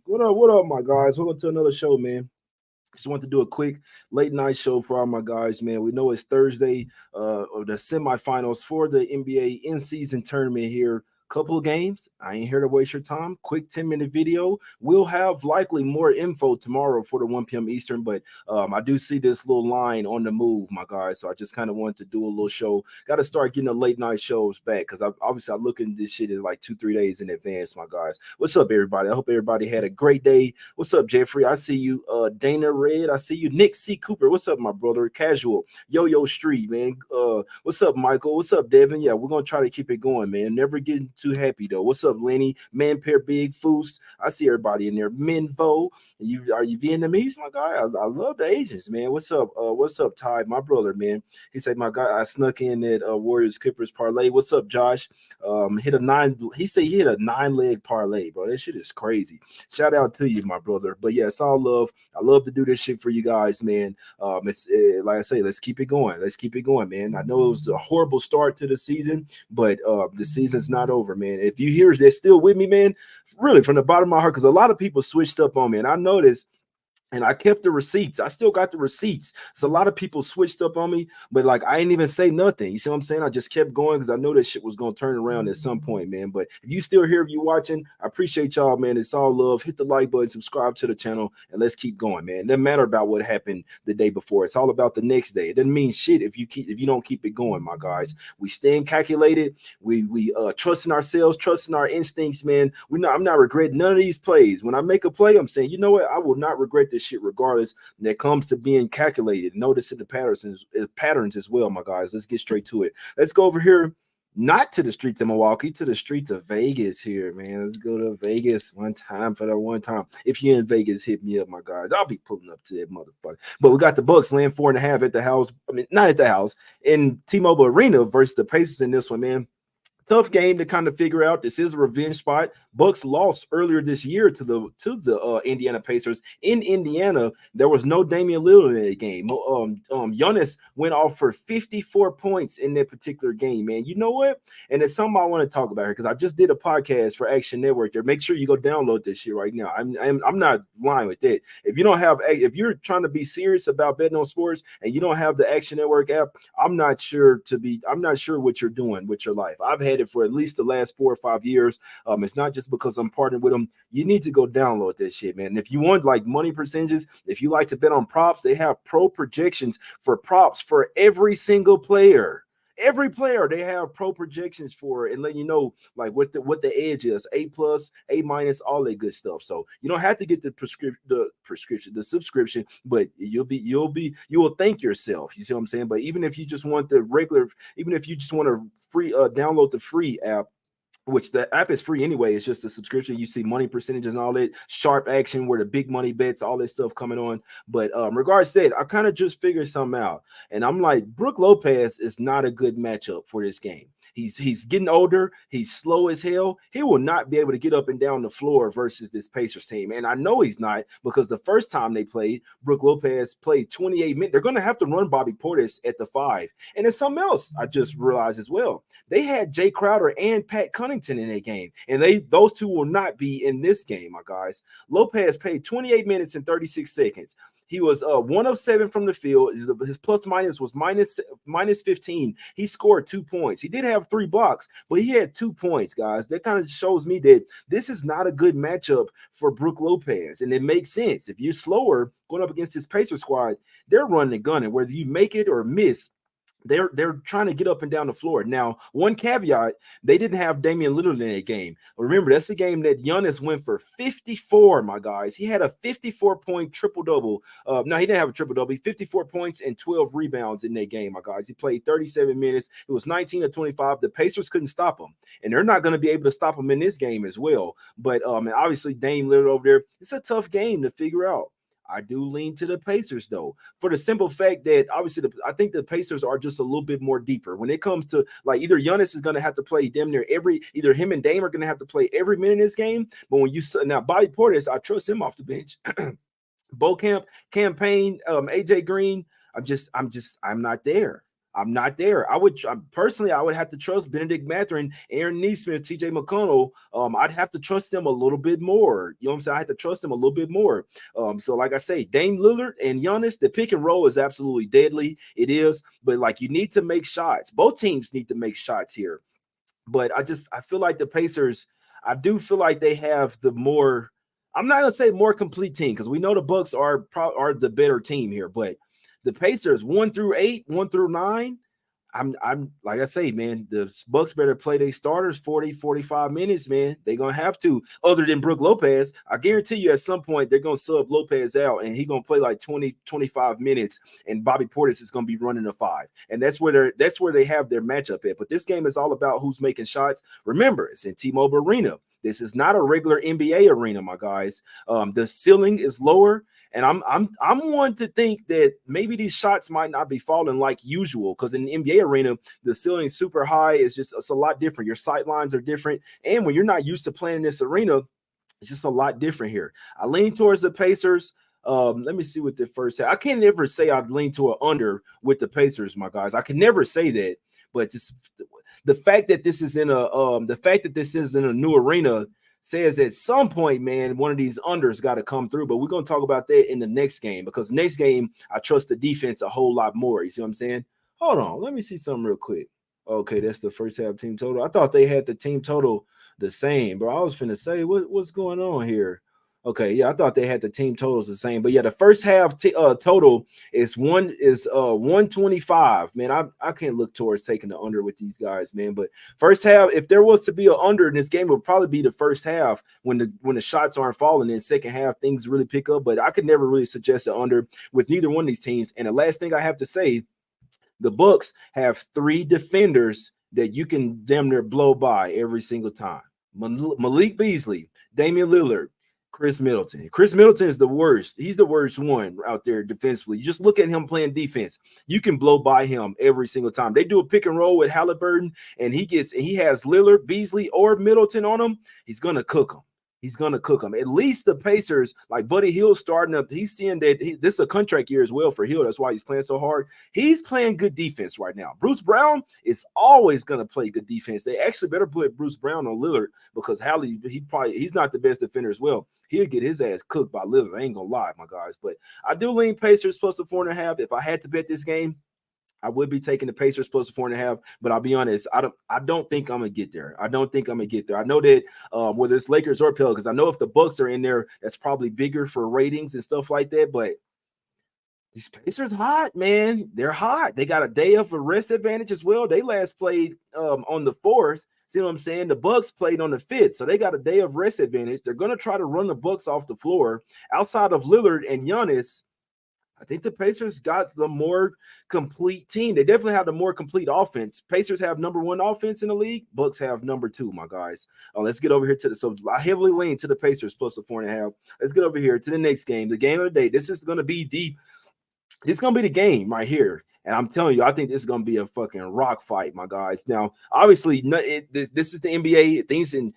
What up, my guys? Welcome to another show, man. Just want to do a quick late night show for all my guys, man. We know it's Thursday of the semifinals for the NBA in-season tournament here. Couple of games. I ain't here to waste your time. Quick 10-minute video. We'll have likely more info tomorrow for the 1 p.m. Eastern, but I do see this little line on the move, my guys. So I just kind of wanted to do a little show. Got to start getting the late night shows back because obviously I look into this shit in like 2-3 days in advance, my guys. What's up, everybody? I hope everybody had a great day. What's up, Jeffrey? I see you. Dana Red. I see you. Nick C. Cooper. What's up, my brother? Casual. Yo Street, man. What's up, Michael? What's up, Devin? Yeah, we're gonna try to keep it going, man. Never getting too happy though. What's up, Lenny? Man, Pair Big Foos. I see everybody in there. Minvo. Are you Vietnamese, my guy? I love the Asians, man. What's up, Ty, my brother, man? He said, my guy, I snuck in that Warriors Clippers parlay. What's up, Josh? Hit a 9. He said he hit a 9-leg parlay, bro. That shit is crazy. Shout out to you, my brother. But yeah, it's all love. I love to do this shit for you guys, man. It's like I say, let's keep it going. Let's keep it going, man. I know it was a horrible start to the season, but the season's not over, man. If you hear they're still with me, man, really from the bottom of my heart, because a lot of people switched up on me, and I noticed. And I kept the receipts. I still got the receipts. So a lot of people switched up on me, but like I didn't even say nothing. You see what I'm saying? I just kept going because I know that shit was gonna turn around at some point, man. But if you still here, if you watching, I appreciate y'all, man. It's all love. Hit the like button, subscribe to the channel, and let's keep going, man. It doesn't matter about what happened the day before. It's all about the next day. It doesn't mean shit if you don't keep it going, my guys. We staying calculated. We trusting ourselves, trusting our instincts, man. I'm not regretting none of these plays. When I make a play, I'm saying, you know what? I will not regret this shit regardless. When it comes to being calculated, notice the patterns as well, my guys. Let's get straight to it. Let's go over here, not to the streets of Milwaukee, to the streets of Vegas here, man. Let's go to Vegas one time for that one time. If you're in Vegas, hit me up, my guys. I'll be pulling up to that motherfucker. But we got the Bucks laying 4.5 at the house. I mean, not at the house, in T-Mobile Arena versus the Pacers in this one, man. Tough game to kind of figure out. This is a revenge spot. Bucks lost earlier this year to the Indiana Pacers in Indiana. There was no Damian Lillard in that game. Giannis went off for 54 points in that particular game, man. You know what? And it's something I want to talk about here because I just did a podcast for Action Network there. Make sure you go download this shit right now. I'm not lying with that. If you're trying to be serious about betting on sports and you don't have the Action Network app, I'm not sure what you're doing with your life. I've had it for at least the last 4 or 5 years. It's not just because I'm partnered with them. You need to go download that shit, man. And if you want like money percentages, if you like to bet on props, they have pro projections for props for every single player. Every player they have pro projections for and let you know like what the edge is, A+, A-, all that good stuff. So you don't have to get the subscription, but you will thank yourself. You see what I'm saying? But even if you just want to free download the free app, which the app is free anyway. It's just a subscription. You see money percentages and all that sharp action where the big money bets, all that stuff coming on. But regards to that, I kind of just figured something out. And I'm like, Brook Lopez is not a good matchup for this game. He's getting older. He's slow as hell. He will not be able to get up and down the floor versus this Pacers team. And I know he's not because the first time they played, Brook Lopez played 28 minutes. They're going to have to run Bobby Portis at the 5. And there's something else I just realized as well. They had Jay Crowder and Pat Connaughton in that game. And those two will not be in this game, my guys. Lopez played 28 minutes and 36 seconds. He was 1 of 7 from the field. His plus minus was minus 15. He scored 2 points. He did have 3 blocks, but he had 2 points, guys. That kind of shows me that this is not a good matchup for Brook Lopez. And it makes sense. If you're slower going up against this Pacer squad, they're running and gunning. Whether you make it or miss, they're trying to get up and down the floor. Now, one caveat, they didn't have Damian Lillard in that game. Remember, that's the game that Giannis went for 54, my guys. He had a 54-point triple-double. No, he didn't have a triple-double. 54 points and 12 rebounds in that game, my guys. He played 37 minutes. It was 19 to 25. The Pacers couldn't stop him, and they're not going to be able to stop him in this game as well. But and obviously, Dame Lillard over there, it's a tough game to figure out. I do lean to the Pacers, though, for the simple fact that obviously I think the Pacers are just a little bit more deeper when it comes to, like, either Giannis is going to have to play damn near either him and Dame are going to have to play every minute in this game. But when you now Bobby Portis, I trust him off the bench. Bocamp, campaign, AJ Green. I'm not there. I'm not there. I would have to trust Benedict Mathurin, Aaron Nesmith, TJ McConnell. I'd have to trust them a little bit more. You know what I'm saying? I have to trust them a little bit more. So like I say, Dame Lillard and Giannis, the pick and roll is absolutely deadly. It is, but like you need to make shots. Both teams need to make shots here. But I feel like the Pacers, I do feel like they have the more, I'm not gonna say more complete team because we know the Bucks are the better team here, but the Pacers 1 through 8, 1 through 9. I'm like I say, man, the Bucks better play their starters 40, 45 minutes, man. They're gonna have to, other than Brook Lopez. I guarantee you at some point they're gonna sub Lopez out and he's gonna play like 20, 25 minutes, and Bobby Portis is gonna be running a 5. And that's where they have their matchup at. But this game is all about who's making shots. Remember, it's in T-Mobile Arena. This is not a regular NBA arena, my guys. The ceiling is lower. And I'm one to think that maybe these shots might not be falling like usual, because in the NBA arena, the ceiling is super high. It's a lot different. Your sight lines are different. And when you're not used to playing in this arena, it's just a lot different here. I lean towards the Pacers. Let me see what the first half. I can't ever say I'd lean to an under with the Pacers, my guys. I can never say that. But the fact that this is in a new arena says at some point, man, one of these unders got to come through. But we're going to talk about that in the next game, because next game, I trust the defense a whole lot more. You see what I'm saying? Hold on. Let me see something real quick. Okay, that's the first half team total. I thought they had the team total the same, bro. I was finna say, what's going on here? Okay, yeah, I thought they had the team totals the same, but yeah, the first half total is 125. Man, I can't look towards taking the under with these guys, man. But first half, if there was to be an under in this game, it would probably be the first half when the shots aren't falling. In second half, things really pick up. But I could never really suggest an under with neither one of these teams. And the last thing I have to say, the Bucks have 3 defenders that you can damn near blow by every single time. Malik Beasley, Damian Lillard, Chris Middleton. Chris Middleton is the worst. He's the worst one out there defensively. You just look at him playing defense. You can blow by him every single time. They do a pick and roll with Halliburton, and he has Lillard, Beasley, or Middleton on him. He's gonna cook him. He's going to cook them. At least the Pacers, like Buddy Hill starting up, he's seeing that this is a contract year as well for Hill. That's why he's playing so hard. He's playing good defense right now. Bruce Brown is always going to play good defense. They actually better put Bruce Brown on Lillard, because Hallie, he's not the best defender as well. He'll get his ass cooked by Lillard. I ain't going to lie, my guys. But I do lean Pacers plus the 4.5. If I had to bet this game, I would be taking the Pacers plus 4.5, but I'll be honest, I don't think I'm gonna get there. I don't think I'm gonna get there. I know that whether it's Lakers or Pelicans, I know if the Bucks are in there, that's probably bigger for ratings and stuff like that. But these Pacers hot, man. They're hot. They got a day of a rest advantage as well. They last played on the 4th. See what I'm saying? The Bucks played on the 5th, so they got a day of rest advantage. They're gonna try to run the Bucks off the floor. Outside of Lillard and Giannis, I think the Pacers got the more complete team. They definitely have the more complete offense. Pacers have number 1 offense in the league. Bucks have number 2, my guys. Let's get over here to so I heavily lean to the Pacers plus the 4.5. Let's get over here to the next game, the game of the day. This is going to be the game right here. And I'm telling you, I think this is going to be a fucking rock fight, my guys. Now, obviously, this is the NBA. Things and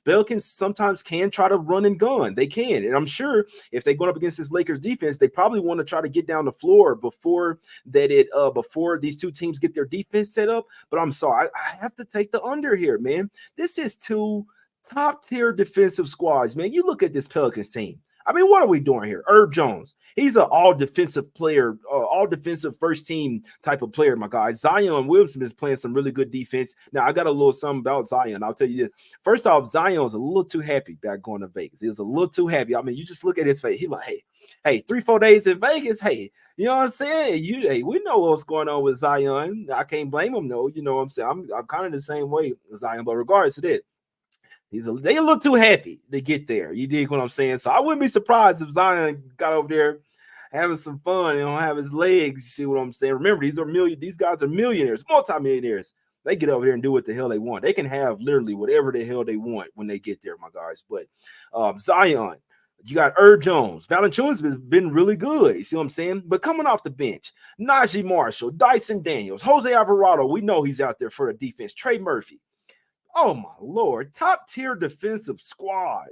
Pelicans sometimes can try to run and gun. They can. And I'm sure if they're going up against this Lakers defense, they probably want to try to get down the floor before these two teams get their defense set up. But I'm sorry, I have to take the under here, man. This is 2 top-tier defensive squads, man. You look at this Pelicans team. I mean, what are we doing here? Herb Jones, he's an all defensive player, all defensive first team type of player, my guy. Zion Williamson is playing some really good defense. Now, I got a little something about Zion. I'll tell you this. First off, Zion's a little too happy back going to Vegas. He was a little too happy. I mean, you just look at his face. He like, hey, 3-4 days in Vegas. Hey, you know what I'm saying? Hey, we know what's going on with Zion. I can't blame him, though. You know what I'm saying? I'm kind of the same way with Zion, but regardless of that, they look too happy to get there. You dig what I'm saying? So I wouldn't be surprised if Zion got over there having some fun and have his legs. You see what I'm saying? Remember, these guys are millionaires, multimillionaires. They get over there and do what the hell they want. They can have literally whatever the hell they want when they get there, my guys. But Zion, you got Herb Jones. Valanciunas has been really good. You see what I'm saying? But coming off the bench, Najee Marshall, Dyson Daniels, Jose Alvarado, we know he's out there for the defense. Trey Murphy. Oh, my Lord. Top-tier defensive squad.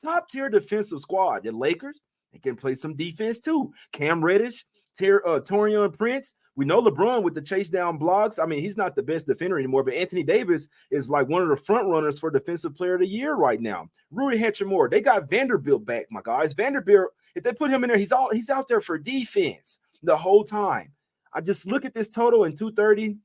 Top-tier defensive squad. The Lakers, they can play some defense too. Cam Reddish, Torian Prince. We know LeBron with the chase down blocks. I mean, he's not the best defender anymore, but Anthony Davis is like one of the front runners for Defensive Player of the Year right now. Rui Hachimura. They got Vanderbilt back, my guys. Vanderbilt, if they put him in there, he's out there for defense the whole time. I just look at this total in 230,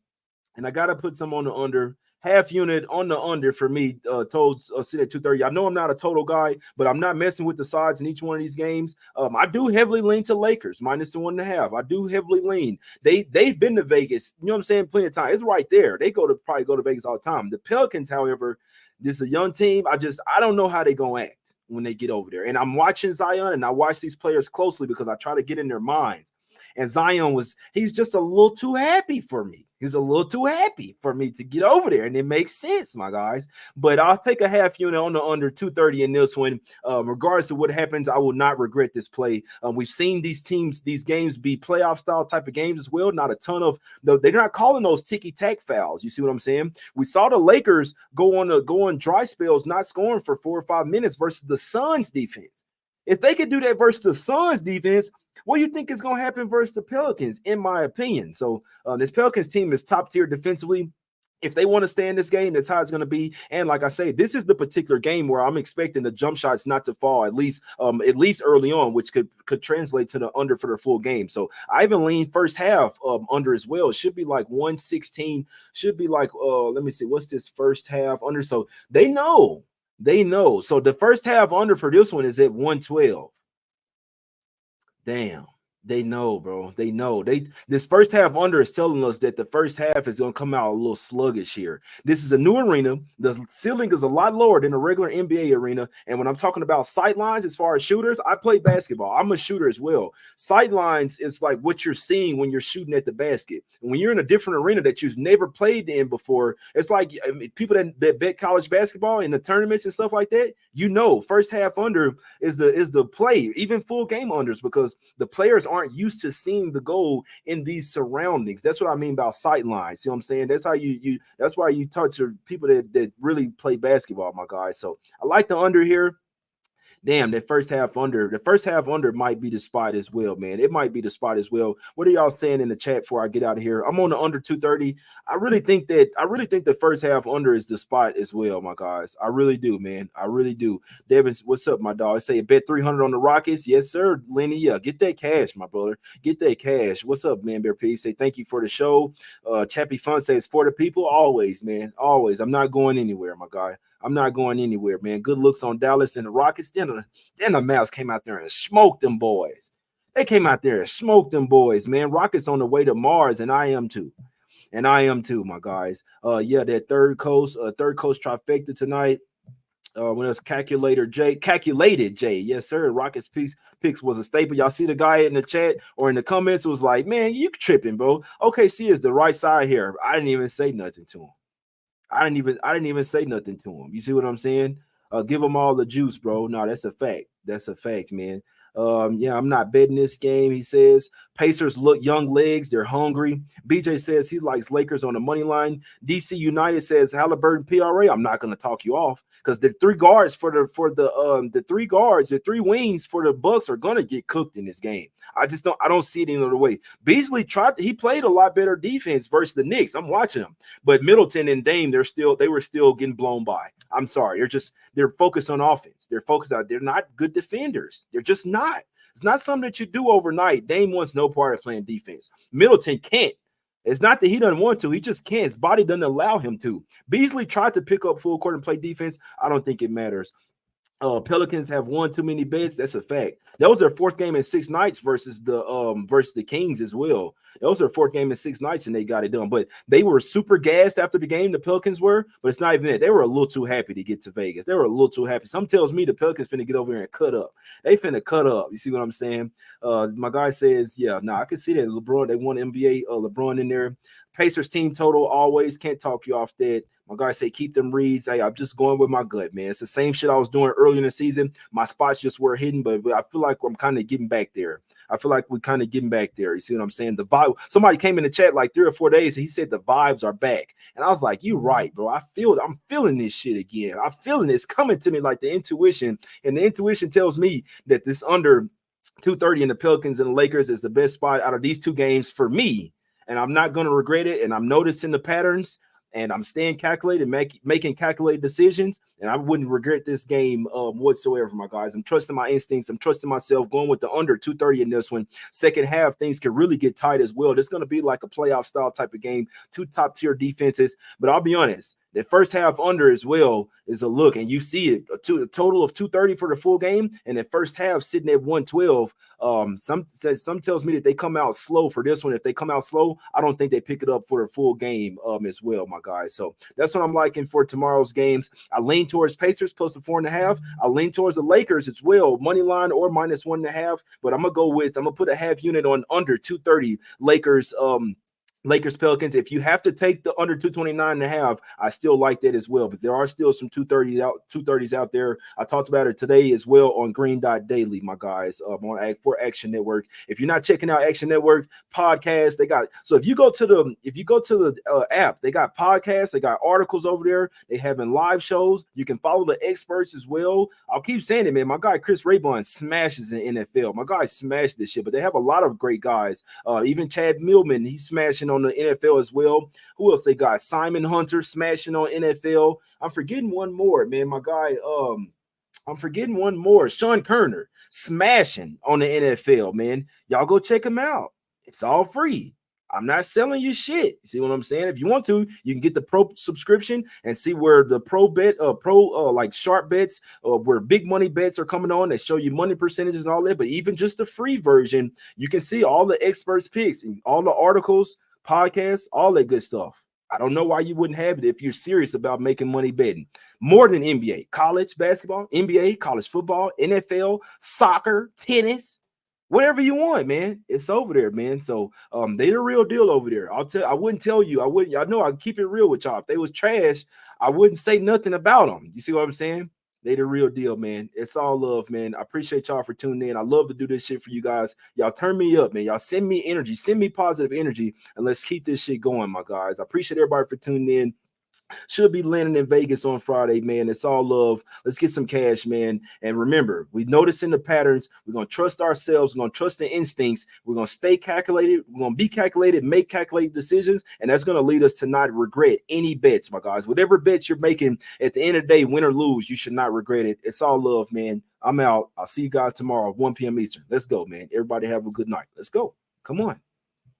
and I got to put some on the under. Half unit on the under for me, told sit at 230. I know I'm not a total guy, but I'm not messing with the sides in each one of these games. I do heavily lean to Lakers minus the 1.5. I do heavily lean. They've been to Vegas, you know what I'm saying, plenty of time. It's right there. They probably go to Vegas all the time. The Pelicans, however, this is a young team. I don't know how they're gonna act when they get over there. And I'm watching Zion, and I watch these players closely because I try to get in their minds. And Zion he's just a little too happy for me. He's a little too happy for me to get over there, and it makes sense, my guys. But I'll take a half unit on the under 230 in this one. Regardless of what happens, I will not regret this play. We've seen these games be playoff style type of games as well. Not a ton of they're not calling those ticky-tack fouls. You see what I'm saying? We saw the Lakers go on dry spells, not scoring for 4 or 5 minutes versus the Suns defense. If they could do that versus the Suns defense, what do you think is going to happen versus the Pelicans, in my opinion? So this Pelicans team is top tier defensively. If they want to stay in this game, that's how it's going to be. And like I say, this is the particular game where I'm expecting the jump shots not to fall, at least early on, which could translate to the under for the full game. So I even lean first half under as well. It should be like 116. Should be like, let me see, what's this first half under? So they know. So the first half under for this one is at 112. Damn. They know, bro. They know. This first half under is telling us that the first half is going to come out a little sluggish here. This is a new arena. The ceiling is a lot lower than a regular NBA arena. And when I'm talking about sight lines as far as shooters, I play basketball. I'm a shooter as well. Sight lines is like what you're seeing when you're shooting at the basket. And when you're in a different arena that you've never played in before, it's like people that bet college basketball in the tournaments and stuff like that, you know, first half under is the play, even full game unders, because the players aren't used to seeing the goal in these surroundings. That's what I mean about sight lines. See what I'm saying? That's how that's why you talk to people that really play basketball, my guys. So I like the under here. Damn, that first half under. The first half under might be the spot as well, man. It might be the spot as well. What are y'all saying in the chat before I get out of here? I'm on the under 230. I really think the first half under is the spot as well, my guys. I really do, man. I really do. Devin, what's up, my dog? I say bet 300 on the Rockets. Yes, sir, Lenny. Yeah, get that cash, my brother. Get that cash. What's up, man? Bear P. Say thank you for the show. Chappie Fun says for the people, always, man. Always. I'm not going anywhere, my guy. I'm not going anywhere, man. Good looks on Dallas and the Rockets. Then the Mavs came out there and smoked them boys. They came out there and smoked them boys, man. Rockets on the way to Mars, and I am too. And I am too, my guys. Yeah, that third coast trifecta tonight. When it's calculated J. Yes, sir. Rockets picks was a staple. Y'all see the guy in the chat or in the comments was like, man, you tripping, bro. OKC is the right side here. I didn't even say nothing to him. I didn't even say nothing to him. You see what I'm saying? Give them all the juice, bro. No, that's a fact. That's a fact, man. Yeah, I'm not betting this game, he says. Pacers look young legs. They're hungry. BJ says he likes Lakers on the money line. DC United says Halliburton PRA. I'm not going to talk you off because the three guards the three wings for the Bucks are going to get cooked in this game. I don't see it any other way. Beasley he played a lot better defense versus the Knicks. I'm watching them. But Middleton and Dame, they were still getting blown by. I'm sorry. They're focused on offense. They're not good defenders. They're just not. It's not something that you do overnight. Dame wants no part of playing defense. Middleton can't. It's not that he doesn't want to. He just can't. His body doesn't allow him to. Beasley tried to pick up full court and play defense. I don't think it matters. Pelicans have won too many bets. That's a fact. That was their fourth game in 6 nights versus the Kings as well. That was their fourth game in 6 nights, and they got it done. But they were super gassed after the game. The Pelicans were, but it's not even that. They were a little too happy to get to Vegas. They were a little too happy. Some tells me the Pelicans finna get over here and cut up. They finna cut up. You see what I'm saying? My guy says, yeah, I can see that. LeBron, they won NBA. LeBron in there. Pacers team total always can't talk you off that. My guy say keep them reads. Hey, I'm just going with my gut, man. It's the same shit I was doing earlier in the season. My spots just were hidden, but I feel like I'm kind of getting back there. I feel like we're kind of getting back there. You see what I'm saying? The vibe. Somebody came in the chat like 3 or 4 days. And he said the vibes are back, and I was like, "You right, bro. I'm feeling this shit again. I'm feeling this coming to me like the intuition, and the intuition tells me that this under 230 in the Pelicans and the Lakers is the best spot out of these 2 games for me, and I'm not going to regret it. And I'm noticing the patterns. And I'm staying calculated, making calculated decisions, and I wouldn't regret this game whatsoever, my guys. I'm trusting my instincts. I'm trusting myself, going with the under 230 in this one. Second half, things can really get tight as well. This is going to be like a playoff style type of game, 2 top-tier defenses. But I'll be honest, the first half under as well is a look, and you see it, a total of 230 for the full game, and the first half sitting at 112. Some tells me that they come out slow for this one. If they come out slow, I don't think they pick it up for the full game as well, my guys. So that's what I'm liking for tomorrow's games. I lean towards Pacers plus the 4.5. I lean towards the Lakers as well, money line or minus 1.5. But I'm gonna put a half unit on under 230 Lakers Pelicans. If you have to take the under 229.5, I still like that as well. But there are still some 230s out there. I talked about it today as well on Green Dot Daily, my guys, for Action Network. If you're not checking out Action Network podcast, they got. So if you go to the app, they got podcasts, they got articles over there. They having live shows. You can follow the experts as well. I'll keep saying it, man. My guy Chris Raybon smashes in NFL. My guy smashed this shit. But they have a lot of great guys. Even Chad Millman, he's smashing on the NFL as well. Who else they got? Simon Hunter smashing on NFL. I'm forgetting one more, man. My guy, I'm forgetting one more. Sean Kerner smashing on the NFL, man. Y'all go check him out. It's all free. I'm not selling you shit. See what I'm saying? If you want to, you can get the pro subscription and see where the like sharp bets, where big money bets are coming on. They show you money percentages and all that. But even just the free version, you can see all the experts' picks and all the articles, podcasts, all that good stuff. I don't know why you wouldn't have it if you're serious about making money betting. More than NBA, college basketball, NBA, college football, NFL, soccer, tennis, whatever you want, man. It's over there, man. So they the real deal over there. I wouldn't tell you. I know I'd keep it real with y'all. If they was trash, I wouldn't say nothing about them. You see what I'm saying? They the real deal, man. It's all love, man. I appreciate y'all for tuning in. I love to do this shit for you guys. Y'all turn me up, man. Y'all send me energy. Send me positive energy, and let's keep this shit going, my guys. I appreciate everybody for tuning in. Should be landing in Vegas on Friday, man. It's all love. Let's get some cash, man. And remember, we noticing the patterns. We're going to trust ourselves. We're going to trust the instincts. We're going to stay calculated. We're going to be calculated, make calculated decisions. And that's going to lead us to not regret any bets, my guys. Whatever bets you're making at the end of the day, win or lose, you should not regret it. It's all love, man. I'm out. I'll see you guys tomorrow, 1 p.m. Eastern. Let's go, man. Everybody have a good night. Let's go. Come on.